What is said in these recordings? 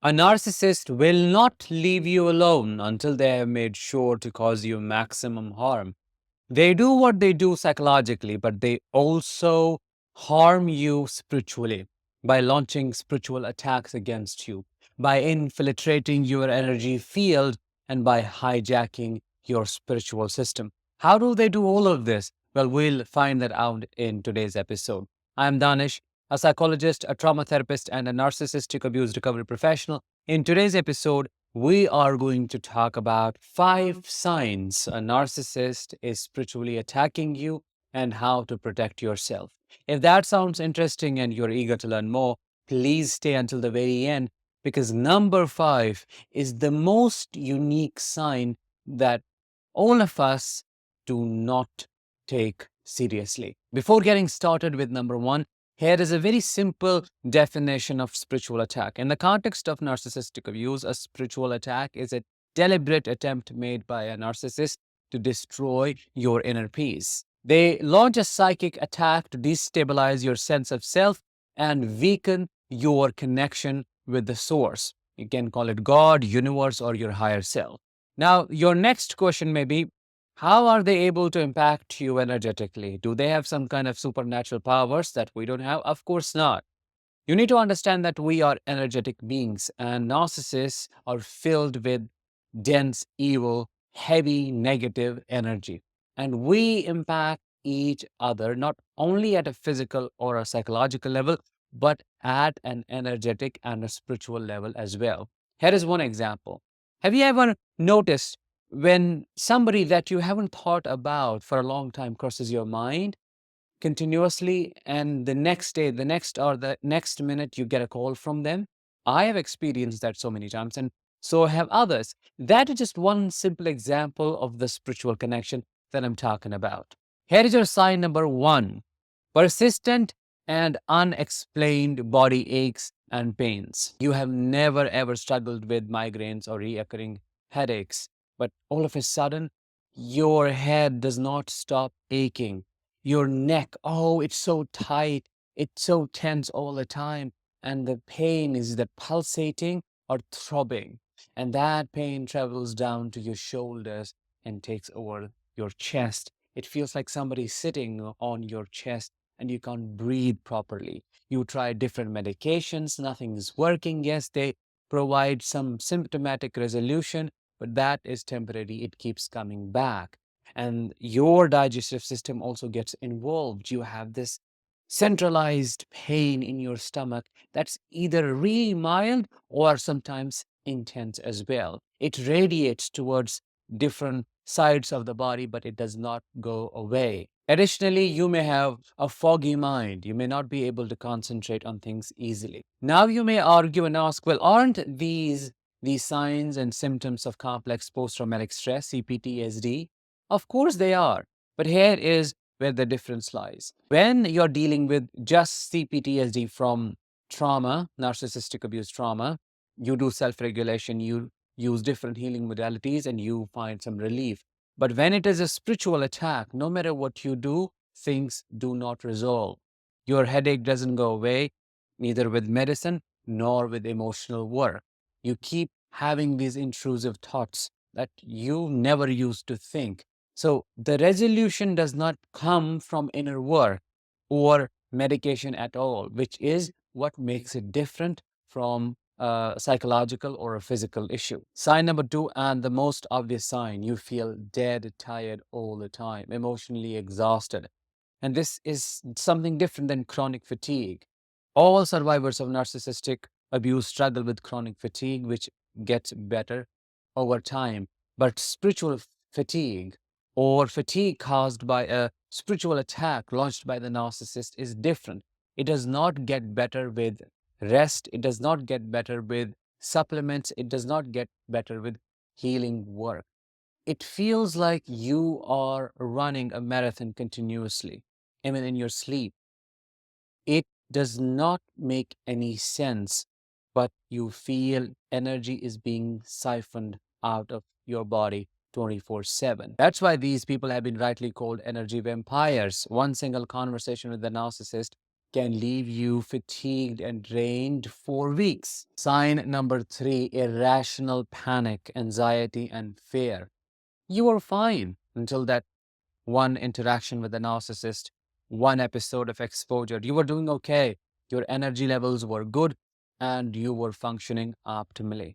A narcissist will not leave you alone until they have made sure to cause you maximum harm. They do what they do psychologically, but they also harm you spiritually by launching spiritual attacks against you, by infiltrating your energy field, and by hijacking your spiritual system. How do they do all of this? Well, we'll find that out in today's episode. I'm Danish, a psychologist, a trauma therapist, and a narcissistic abuse recovery professional. In today's episode, we are going to talk about 5 signs a narcissist is spiritually attacking you and how to protect yourself. If that sounds interesting and you're eager to learn more, please stay until the very end because number 5 is the most unique sign that all of us do not take seriously. Before getting started with number 1, here is a very simple definition of spiritual attack. In the context of narcissistic abuse, a spiritual attack is a deliberate attempt made by a narcissist to destroy your inner peace. They launch a psychic attack to destabilize your sense of self and weaken your connection with the source. You can call it God, universe, or your higher self. Now, your next question may be, how are they able to impact you energetically? Do they have some kind of supernatural powers that we don't have? Of course not. You need to understand that we are energetic beings, and narcissists are filled with dense, evil, heavy, negative energy. And we impact each other not only at a physical or a psychological level, but at an energetic and a spiritual level as well. Here is one example. Have you ever noticed when somebody that you haven't thought about for a long time crosses your mind continuously, and the next day, the next hour, the next minute, you get a call from them? I have experienced that so many times, and so have others. That is just one simple example of the spiritual connection that I'm talking about. Here is your sign number 1: persistent and unexplained body aches and pains. You have never ever struggled with migraines or recurring headaches, but all of a sudden, your head does not stop aching. Your neck, oh, it's so tight, it's so tense all the time. And the pain is that pulsating or throbbing. And that pain travels down to your shoulders and takes over your chest. It feels like somebody sitting on your chest and you can't breathe properly. You try different medications, nothing is working. Yes, they provide some symptomatic resolution, but that is temporary. It keeps coming back. And your digestive system also gets involved. You have this centralized pain in your stomach that's either really mild or sometimes intense as well. It radiates towards different sides of the body, but it does not go away. Additionally, you may have a foggy mind. You may not be able to concentrate on things easily. Now you may argue and ask, well, aren't these signs and symptoms of complex post-traumatic stress, CPTSD? Of course they are. But here is where the difference lies. When you're dealing with just CPTSD from trauma, narcissistic abuse trauma, you do self-regulation, you use different healing modalities, and you find some relief. But when it is a spiritual attack, no matter what you do, things do not resolve. Your headache doesn't go away, neither with medicine nor with emotional work. You keep having these intrusive thoughts that you never used to think. So the resolution does not come from inner work or medication at all, which is what makes it different from a psychological or a physical issue. Sign number 2, and the most obvious sign: you feel dead tired all the time, emotionally exhausted. And this is something different than chronic fatigue. All survivors of narcissistic abuse struggle with chronic fatigue, which gets better over time. But spiritual fatigue, or fatigue caused by a spiritual attack launched by the narcissist, is different. It does not get better with rest. It does not get better with supplements. It does not get better with healing work. It feels like you are running a marathon continuously, even in your sleep. It does not make any sense, but you feel energy is being siphoned out of your body 24/7. That's why these people have been rightly called energy vampires. One single conversation with the narcissist can leave you fatigued and drained for weeks. Sign number 3, irrational panic, anxiety, and fear. You are fine until that one interaction with a narcissist, one episode of exposure. You were doing okay. Your energy levels were good and you were functioning optimally.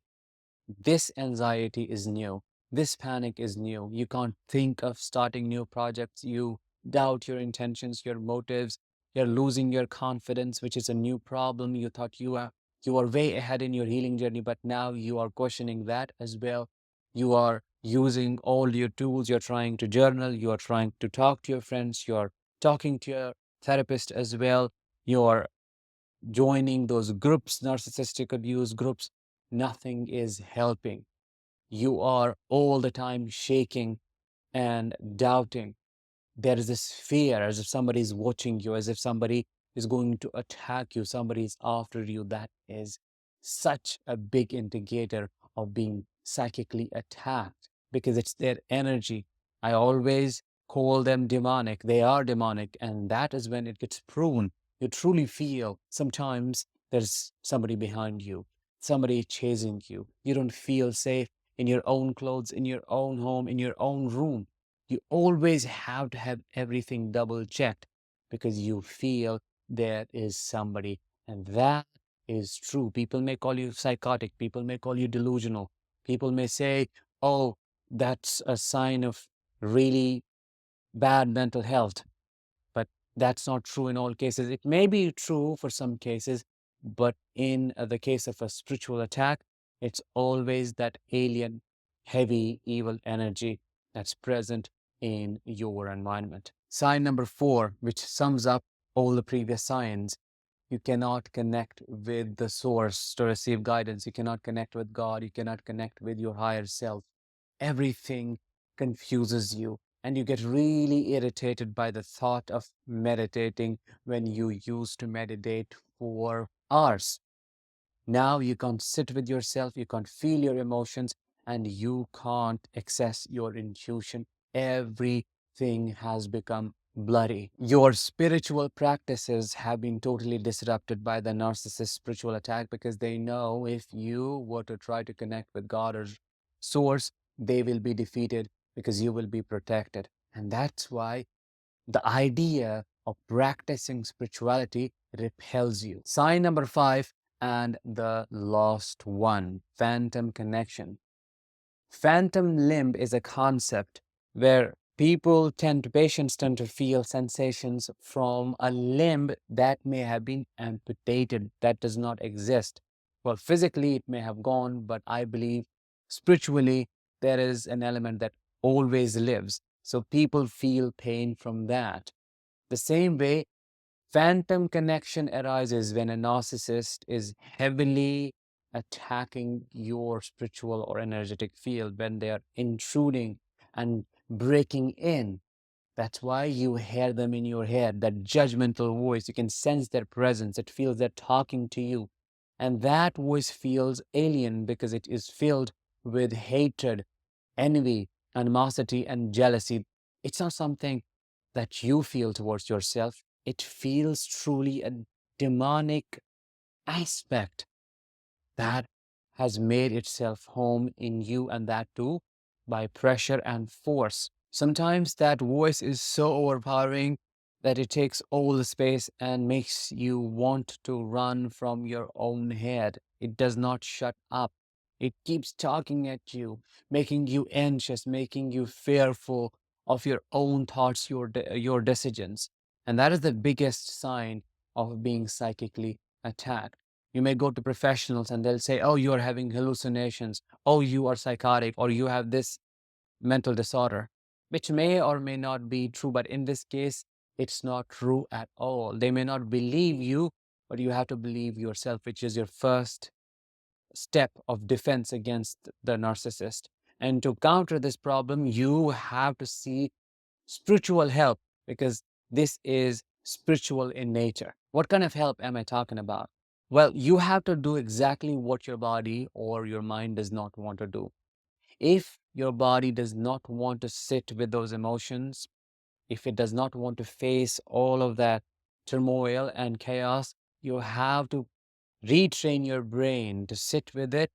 This anxiety is new. This panic is new. You can't think of starting new projects. You doubt your intentions, your motives. You're losing your confidence, which is a new problem. You thought you are way ahead in your healing journey, but now you are questioning that as well. You are using all your tools. You're trying to journal. You are trying to talk to your friends. You're talking to your therapist as well. You're joining those groups, narcissistic abuse groups. Nothing is helping. You are all the time shaking and doubting. There is this fear as if somebody is watching you, as if somebody is going to attack you, somebody is after you. That is such a big indicator of being psychically attacked because it's their energy. I always call them demonic. They are demonic, and that is when it gets proven. You truly feel sometimes there's somebody behind you, somebody chasing you. You don't feel safe in your own clothes, in your own home, in your own room. You always have to have everything double checked because you feel there is somebody. And that is true. People may call you psychotic. People may call you delusional. People may say, oh, that's a sign of really bad mental health. But that's not true in all cases. It may be true for some cases, but in the case of a spiritual attack, it's always that alien, heavy, evil energy that's present in your environment. Sign number 4, which sums up all the previous signs. You cannot connect with the source to receive guidance. You cannot connect with God. You cannot connect with your higher self. Everything confuses you, and you get really irritated by the thought of meditating when you used to meditate for hours. Now you can't sit with yourself, you can't feel your emotions, and you can't access your intuition. Everything has become blurry. Your spiritual practices have been totally disrupted by the narcissist spiritual attack because they know if you were to try to connect with God or source, they will be defeated because you will be protected. And that's why the idea of practicing spirituality repels you. Sign number 5 and the last one, phantom connection. Phantom limb is a concept where patients tend to feel sensations from a limb that may have been amputated, that does not exist. Well, physically it may have gone, but I believe spiritually there is an element that always lives. So people feel pain from that. The same way, phantom connection arises when a narcissist is heavily attacking your spiritual or energetic field, when they are intruding and breaking in. That's why you hear them in your head, that judgmental voice. You can sense their presence. It feels they're talking to you. And that voice feels alien because it is filled with hatred, envy, animosity, and jealousy. It's not something that you feel towards yourself. It feels truly a demonic aspect that has made itself home in you, and that too by pressure and force. Sometimes that voice is so overpowering that it takes all the space and makes you want to run from your own head. It does not shut up. It keeps talking at you, making you anxious, making you fearful of your own thoughts, your decisions. And that is the biggest sign of being psychically attacked. You may go to professionals and they'll say, oh, you are having hallucinations. Oh, you are psychotic, or you have this mental disorder, which may or may not be true. But in this case, it's not true at all. They may not believe you, but you have to believe yourself, which is your first step of defense against the narcissist. And to counter this problem, you have to see spiritual help because this is spiritual in nature. What kind of help am I talking about? Well, you have to do exactly what your body or your mind does not want to do. If your body does not want to sit with those emotions, if it does not want to face all of that turmoil and chaos, you have to retrain your brain to sit with it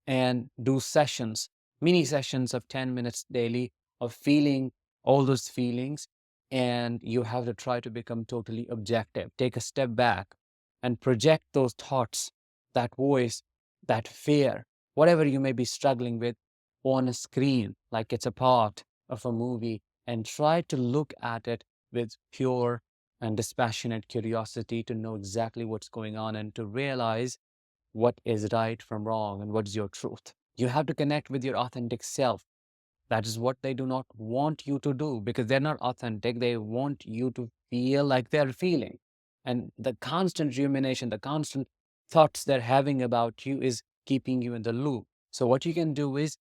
and do sessions, mini sessions of 10 minutes daily of feeling all those feelings. And you have to try to become totally objective. Take a step back and project those thoughts, that voice, that fear, whatever you may be struggling with on a screen, like it's a part of a movie, and try to look at it with pure and dispassionate curiosity to know exactly what's going on and to realize what is right from wrong and what is your truth. You have to connect with your authentic self. That is what they do not want you to do because they're not authentic. They want you to feel like they're feeling. And the constant rumination, the constant thoughts they're having about you is keeping you in the loop. So, what you can do is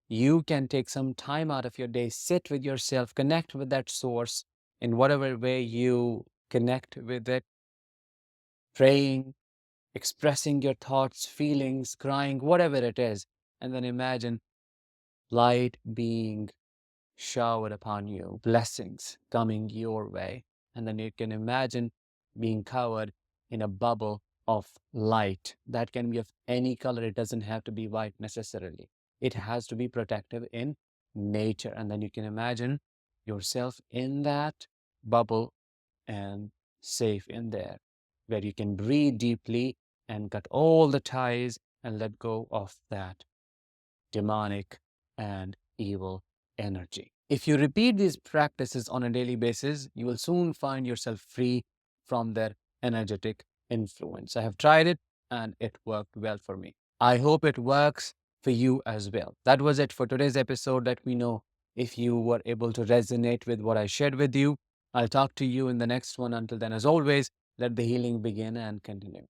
you can take some time out of your day, sit with yourself, connect with that source in whatever way you connect with it, praying, expressing your thoughts, feelings, crying, whatever it is. And then imagine light being showered upon you, blessings coming your way. And then you can imagine being covered in a bubble of light that can be of any color. It doesn't have to be white necessarily. It has to be protective in nature. And then you can imagine yourself in that bubble and safe in there, where you can breathe deeply and cut all the ties and let go of that demonic and evil energy. If you repeat these practices on a daily basis, you will soon find yourself free from their energetic influence. I have tried it and it worked well for me. I hope it works for you as well. That was it for today's episode. Let me know if you were able to resonate with what I shared with you. I'll talk to you in the next one. Until then, as always, let the healing begin and continue.